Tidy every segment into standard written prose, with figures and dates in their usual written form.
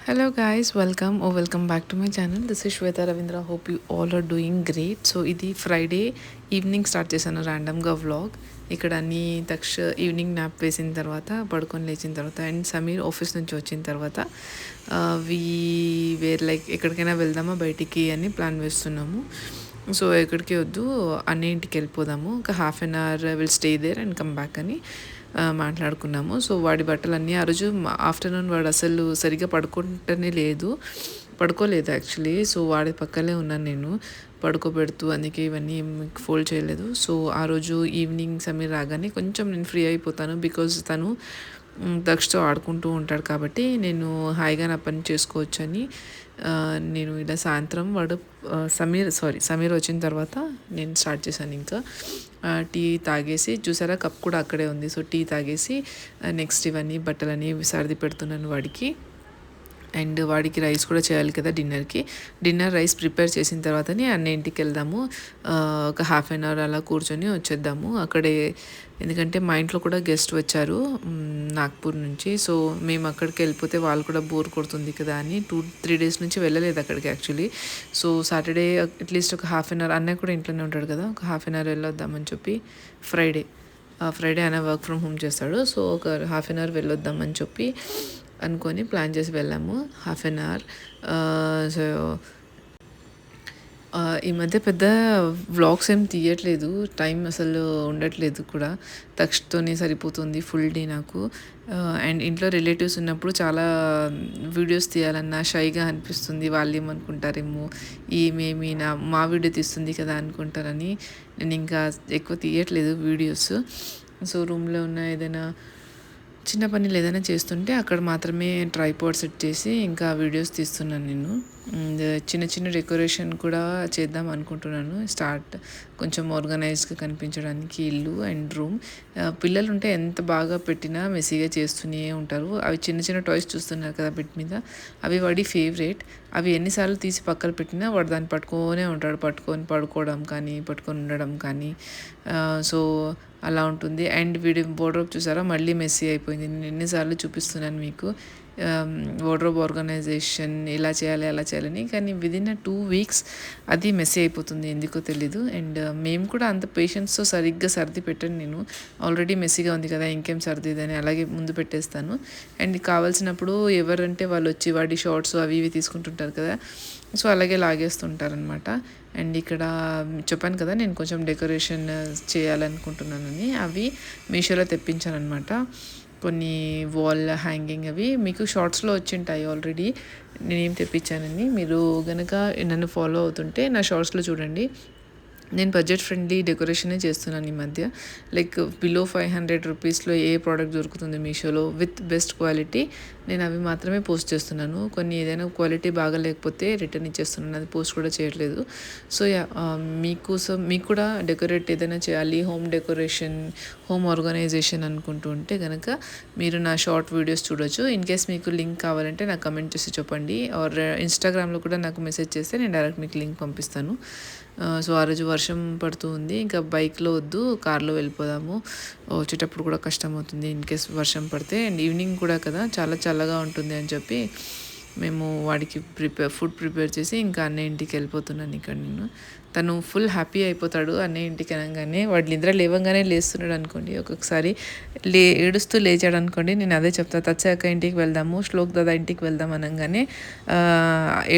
Hello guys, welcome back to my channel. This is Shweta Ravindra. Hope you all are doing great. So ఇది Friday evening start చేశాను ర్యాండమ్గా vlog. ఇక్కడ అన్ని evening nap వేసిన తర్వాత పడుకొని లేచిన తర్వాత అండ్ సమీర్ ఆఫీస్ నుంచి వచ్చిన తర్వాత వీ లైక్ ఎక్కడికైనా వెళ్దామా బయటికి అని ప్లాన్ వేస్తున్నాము. సో ఎక్కడికి వద్దు అన్నింటికి వెళ్ళిపోదాము, ఒక half an hour will stay there and come back అని మాట్లాడుకున్నాము. సో వాడి బట్టలన్నీ ఆ రోజు ఆఫ్టర్నూన్ వాడు అసలు సరిగ్గా పడుకోలేదు యాక్చువల్లీ. సో వాడి పక్కనే ఉన్నాను నేను పడుకోబెడుతూ, అందుకే ఇవన్నీ ఫోల్డ్ చేయలేదు. సో ఆ రోజు ఈవినింగ్ సమయం రాగానే కొంచెం నేను ఫ్రీ అయిపోతాను, బికాజ్ తను దక్షతో ఆడుకుంటూ ఉంటాడు కాబట్టి నేను హాయిగా నా పని చేసుకోవచ్చని నేను ఇలా సాయంత్రం వాడు సమీర్ వచ్చిన తర్వాత నేను స్టార్ట్ చేశాను. ఇంకా టీ తాగేసి చూసారా కప్ కూడా అక్కడే ఉంది. సో టీ తాగేసి నెక్స్ట్ ఇవన్నీ బట్టలని సర్ది పెడుతున్నాను వాడికి. అండ్ వాడికి రైస్ కూడా చేయాలి కదా డిన్నర్ రైస్ ప్రిపేర్ చేసిన తర్వాతనే అన్నింటికి వెళ్దాము, ఒక హాఫ్ అన్ అవర్ అలా కూర్చొని వచ్చేద్దాము అక్కడే. ఎందుకంటే మా ఇంట్లో కూడా గెస్ట్ వచ్చారు నాగ్పూర్ నుంచి. సో మేము అక్కడికి వెళ్ళిపోతే వాళ్ళు కూడా బోర్ కొడుతుంది కదా అని 2-3 డేస్ నుంచి వెళ్ళలేదు అక్కడికి యాక్చువల్లీ. సో సాటర్డే అట్లీస్ట్ ఒక హాఫ్ అన్ అవర్, అన్నయ్య కూడా ఇంట్లోనే ఉంటాడు కదా, ఒక హాఫ్ అన్ అవర్ వెళ్ళొద్దామని చెప్పి ఫ్రైడే ఆయన వర్క్ ఫ్రమ్ హోమ్ చేస్తాడు. సో ఒక హాఫ్ అన్ అవర్ వెళ్ళొద్దామని చెప్పి అనుకొని ప్లాన్ చేసి వెళ్ళాము హాఫ్ అన్ అవర్. సో ఈ మధ్య పెద్ద వ్లాగ్స్ ఏం తీయట్లేదు, టైం అసలు ఉండట్లేదు కూడా, తక్షతోనే సరిపోతుంది ఫుల్ డే నాకు. అండ్ ఇంట్లో రిలేటివ్స్ ఉన్నప్పుడు చాలా వీడియోస్ తీయాలన్నా షైగా అనిపిస్తుంది. వాళ్ళు ఏమనుకుంటారేమో, ఈమెమి మా వీడియో తీస్తుంది కదా అనుకుంటారని నేను ఇంకా ఎక్కువ తీయట్లేదు వీడియోస్. సో రూమ్లో ఉన్న ఏదైనా చిన్న పనులు ఏదైనా చేస్తుంటే అక్కడ మాత్రమే ట్రైపాడ్ సెట్ చేసి ఇంకా వీడియోస్ తీస్తున్నాను నేను. చిన్న డెకరేషన్ కూడా చేద్దాం అనుకుంటున్నాను, కొంచెం ఆర్గనైజ్గా కనిపించడానికి ఇల్లు అండ్ రూమ్. పిల్లలు ఉంటే ఎంత బాగా పెట్టినా మెస్సీగా చేస్తూనే ఉంటారు. అవి చిన్న టాయ్స్ చూస్తున్నారు కదా బెడ్ మీద, అవి వాడి ఫేవరెట్. అవి ఎన్నిసార్లు తీసి పక్కన పెట్టినా వాడు దాన్ని పట్టుకొనే ఉంటాడు, పట్టుకొని పడుకోవడం కానీ పట్టుకొని ఉండడం కానీ. సో అలా ఉంటుంది. అండ్ వీడి వార్డ్రోబ్ చూసారా మళ్ళీ మెస్సీ అయిపోయింది. నేను ఎన్నిసార్లు చూపిస్తున్నాను మీకు వార్డ్రోబ్ ఆర్గనైజేషన్ ఇలా చేయాలి అలా చేయాలని, కానీ విదిన్ 2 వీక్స్ అది మెస్సీ అయిపోతుంది, ఎందుకో తెలీదు. అండ్ మేము కూడా అంత పేషెన్స్తో సరిగ్గా సర్ది పెట్టాను నేను. ఆల్రెడీ మెస్సీగా ఉంది కదా ఇంకేం సర్దిదని అలాగే ముందు పెట్టేస్తాను. అండ్ కావాల్సినప్పుడు ఎవరంటే వాళ్ళు వచ్చి వాడి షార్ట్స్ అవి ఇవి తీసుకుంటుంటారు కదా, సో అలాగే లాగేస్తుంటారనమాట. అండ్ ఇక్కడ చెప్పాను కదా నేను కొంచెం డెకరేషన్ చేయాలనుకుంటున్నానని, అవి మీషోలో తెప్పించాను అనమాట. కొన్ని వాల్ హ్యాంగింగ్ అవి మీకు షార్ట్స్లో వచ్చింటాయి ఆల్రెడీ నేనేం తెప్పించానని. మీరు కనుక నన్ను ఫాలో అవుతుంటే నా షార్ట్స్లో చూడండి. నేను బడ్జెట్ ఫ్రెండ్లీ డెకరేషనే చేస్తున్నాను ఈ మధ్య. లైక్ బిలో 500 రూపీస్లో ఏ ప్రోడక్ట్ దొరుకుతుంది మీషోలో విత్ బెస్ట్ క్వాలిటీ, నేను అవి మాత్రమే పోస్ట్ చేస్తున్నాను. కొన్ని ఏదైనా క్వాలిటీ బాగా లేకపోతే రిటర్న్ ఇచ్చేస్తున్నాను, అది పోస్ట్ కూడా చేయట్లేదు. సో మీకు కూడా డెకరేట్ ఏదైనా చేయాలి, హోమ్ డెకరేషన్, హోమ్ ఆర్గనైజేషన్ అనుకుంటూ ఉంటే కనుక మీరు నా షార్ట్ వీడియోస్ చూడొచ్చు. ఇన్ కేస్ మీకు లింక్ కావాలంటే నాకు కమెంట్ చేసి చెప్పండి, ఆర్ ఇన్స్టాగ్రామ్లో కూడా నాకు మెసేజ్ చేస్తే నేను డైరెక్ట్ మీకు లింక్ పంపిస్తాను. సో ఆ రోజు వర్షం పడుతూ ఉంది, ఇంకా బైక్లో వద్దు కార్లో వెళ్ళిపోదాము, వచ్చేటప్పుడు కూడా కష్టం అవుతుంది ఇన్ కేస్ వర్షం పడితే. అండ్ ఈవినింగ్ కూడా కదా చాలా చల్లగా ఉంటుంది అని చెప్పి మేము వాడికి ఫుడ్ ప్రిపేర్ చేసి ఇంకా అన్నయ్య ఇంటికి వెళ్ళిపోతున్నాను. ఇక్కడ నేను తను ఫుల్ హ్యాపీ అయిపోతాడు అన్నయ్య ఇంటికి అనగానే. వాడు నిద్ర లేవంగానే లేస్తున్నాడు అనుకోండి, ఒక్కొక్కసారి ఏడుస్తూ లేచాడు అనుకోండి, నేను అదే చెప్తాను, తచ్చాక ఇంటికి వెళ్దాము, శ్లోక్ దాదా ఇంటికి వెళ్దాం అనగానే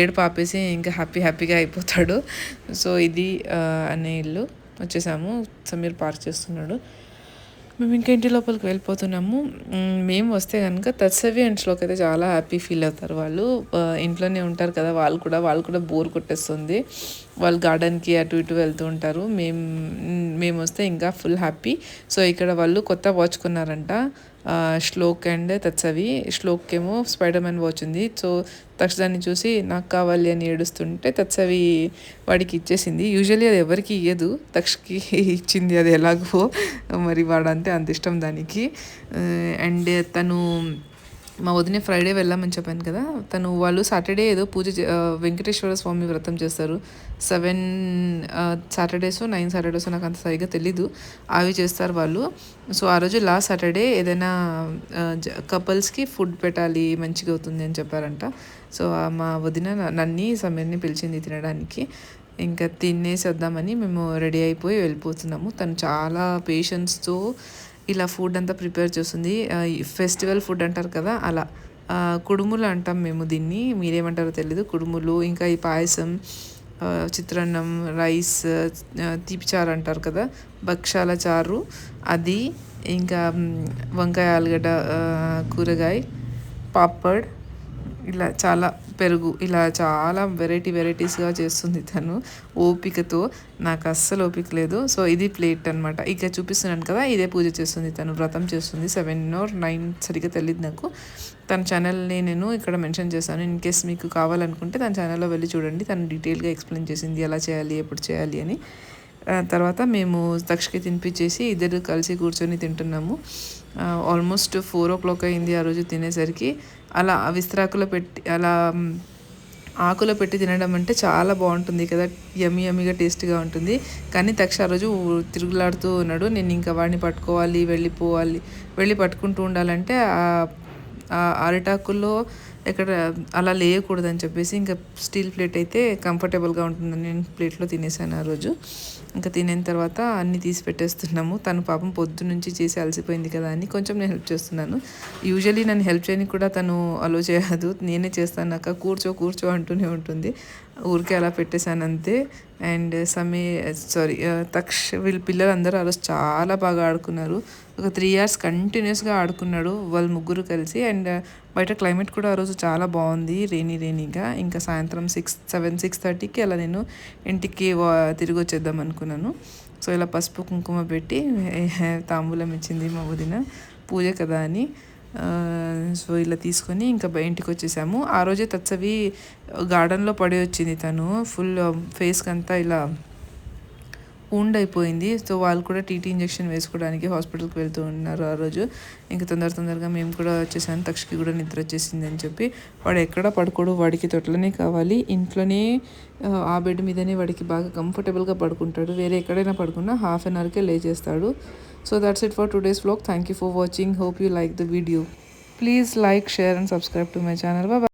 ఏడుపు ఆపేసి ఇంకా హ్యాపీగా అయిపోతాడు. సో ఇది అన్నయ్య ఇల్లు వచ్చేసాము, సమీర్ పార్క్ చేస్తున్నాడు. మేము ఇంకా ఇంటి లోపలికి వెళ్ళిపోతున్నాము. మేము వస్తే కనుక తత్సవి అండ్ శ్లోక్ అయితే చాలా హ్యాపీ ఫీల్ అవుతారు. వాళ్ళు ఇంట్లోనే ఉంటారు కదా, వాళ్ళు కూడా బోర్ కొట్టేస్తుంది, వాళ్ళు గార్డెన్కి అటు ఇటు వెళ్తూ ఉంటారు. మేము వస్తే ఇంకా ఫుల్ హ్యాపీ. సో ఇక్కడ వాళ్ళు కొత్త వాచ్ కొన్నారంట, శ్లోక్ అండ్ తత్సవి. శ్లోక్ ఏమో స్పైడర్ మ్యాన్ వాచ్ ఉంది. సో దాన్ని చూసి నాకు కావాలి అని ఏడుస్తుంటే తత్సవి వాడికి ఇచ్చేసింది. యూజువల్లీ అది ఎవరికి ఇయ్యదు, తక్షకి ఇచ్చింది, అది ఎలాగో మరి వాడంటే అంత ఇష్టం దానికి. అండ్ తను మా వదిన ఫ్రైడే వెళ్ళామని చెప్పాను కదా! వాళ్ళు సాటర్డే ఏదో వెంకటేశ్వర స్వామి వ్రతం చేస్తారు. 7 సాటర్‌డేసో, 9 సాటర్‌డేసో నాకంత సరిగ్గా తెలీదు. అవి చేస్తారు వాళ్ళు. సో, ఆ రోజు లాస్ట్ సాటర్డే ఏదైనా కపుల్స్‌కి ఫుడ్ పెట్టాలి మంచిగవుతుంది అని చెప్పారంట. సో, మా వదిన నన్ని, సమీర్‌ని పిలిచింది తినడానికి. ఇంకా తినేసి వద్దామని మేము రెడీ అయిపోయి వెళ్ళిపోతున్నాము. తను చాలా పేషెన్స్‌తో ఇలా ఫుడ్ అంతా ప్రిపేర్ చేస్తుంది. ఈ ఫెస్టివల్ ఫుడ్ అంటారు కదా! అలా. కుడుములు అంటాం మేము దీన్ని. మీరేమంటారో తెలీదు. కుడుములు, ఇంకా ఈ పాయసం, చిత్రాన్నం, రైస్, తీపి చారు అంటారు కదా! భక్షాల చారు అది, ఇంకా వంకాయ, ఆలుగడ్డ కూరగాయ, పాపడ్, ఇలా చాలా పెరుగు, ఇలా చాలా వెరైటీస్‌గా చేస్తుంది తను ఓపికతో. నాకు అస్సలు ఓపిక లేదు. సో, ఇది ప్లేట్ అనమాట. ఇక చూపిస్తున్నాను కదా! ఇదే పూజ చేస్తుంది తను. వ్రతం చేస్తుంది. 7 ఆర్ 9 సరిగ్గా తెలీదు నాకు. తన ఛానల్‌ని నేను ఇక్కడ మెన్షన్ చేశాను. ఇన్‌కేస్ మీకు కావాలనుకుంటే తన ఛానల్‌లో వెళ్ళి చూడండి. తను డీటెయిల్‌గా ఎక్స్‌ప్లెయిన్ చేసింది ఎలా చేయాలి, ఎప్పుడు చేయాలి అని. తర్వాత మేము తక్షకి తినిపించేసి ఇద్దరు కలిసి కూర్చొని తింటున్నాము. ఆల్మోస్ట్ 4:00 అయింది ఆ రోజు తినేసరికి. అలా విస్తరాకులో పెట్టి అలా ఆకులో పెట్టి తినడం అంటే చాలా బాగుంటుంది కదా! యమ్మీగా టేస్ట్‌గా ఉంటుంది. కానీ తక్ష ఆ రోజు తిరుగులాడుతూ ఉన్నాడు. నేను ఇంకా వాడిని పట్టుకోవాలి, వెళ్ళి పట్టుకుంటూ ఉండాలంటే ఆ అరిటాకుల్లో ఎక్కడ అలా లేయకూడదని చెప్పేసి ఇంకా స్టీల్ ప్లేట్ అయితే కంఫర్టబుల్గా ఉంటుందని నేను ప్లేట్లో తినేసాను ఆ రోజు. ఇంకా తినిన తర్వాత అన్నీ తీసి పెట్టేస్తున్నాము. తను పాపం పొద్దున్నుంచి చేసి అలసిపోయింది కదా అని కొంచెం నేను హెల్ప్ చేస్తున్నాను. యూజువల్లీ నన్ను హెల్ప్ చేయడానికి కూడా తను అలో చేయదు. నేనే చేస్తాను అక్క, కూర్చో అంటూనే ఉంటుంది. ఊరికే అలా పెట్టేశాను అంతే. అండ్ తక్ష్ వీళ్ళ పిల్లలందరూ ఆ రోజు చాలా బాగా ఆడుకున్నారు. ఒక 3 hours కంటిన్యూస్గా ఆడుకున్నాడు వాళ్ళు ముగ్గురు కలిసి. అండ్ బయట క్లైమేట్ కూడా ఆ రోజు చాలా బాగుంది, రైనీగా. ఇంకా సాయంత్రం 6:30కి అలా నేను ఇంటికి తిరిగి వచ్చేద్దాం అనుకున్నాను. సో, ఇలా పసుపు కుంకుమ పెట్టి తాంబూలం ఇచ్చింది మా వదిన, పూజ కదా అని. సో, ఇలా తీసుకొని ఇంకా ఇంటికి వచ్చేసాము. ఆ రోజే తత్సవి గార్డెన్లో పడి వచ్చింది తను. ఫుల్ ఫేస్కి అంతా ఇలా వుండ్ అయిపోయింది. సో, వాళ్ళు కూడా టీటీ ఇంజెక్షన్ వేసుకోవడానికి హాస్పిటల్కి వెళ్తూ ఉన్నారు ఆ రోజు. ఇంకా తొందరగా మేము కూడా వచ్చేసాను. తక్షకి కూడా నిద్ర వచ్చేసింది అని చెప్పి. వాడు ఎక్కడ పడుకోడు, వాడికి తొట్లనే కావాలి. ఇంట్లోనే ఆ బెడ్ మీదనే వాడికి బాగా కంఫర్టబుల్గా పడుకుంటాడు. వేరే ఎక్కడైనా పడుకున్నా హాఫ్ అన్ అవర్కే లేచేస్తాడు. So, that's it for today's vlog. Thank you for watching. Hope you like the video. Please like, share and subscribe to my channel. Bye bye.